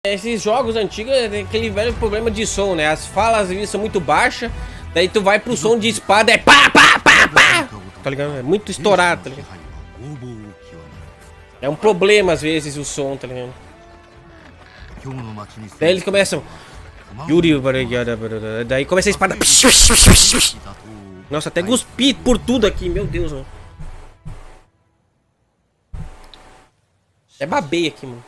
Esses jogos antigos tem aquele velho problema de som, né? As falas às vezes são muito baixas, daí tu vai pro som de espada, é pá, pá, pá, pá! Tá ligado? É muito estourado, tá ligado? É um problema às vezes o som, tá ligado? Daí eles começam. Yuri, daí começa a espada. Nossa, até cuspi por tudo aqui, meu Deus, mano. É babei aqui, mano.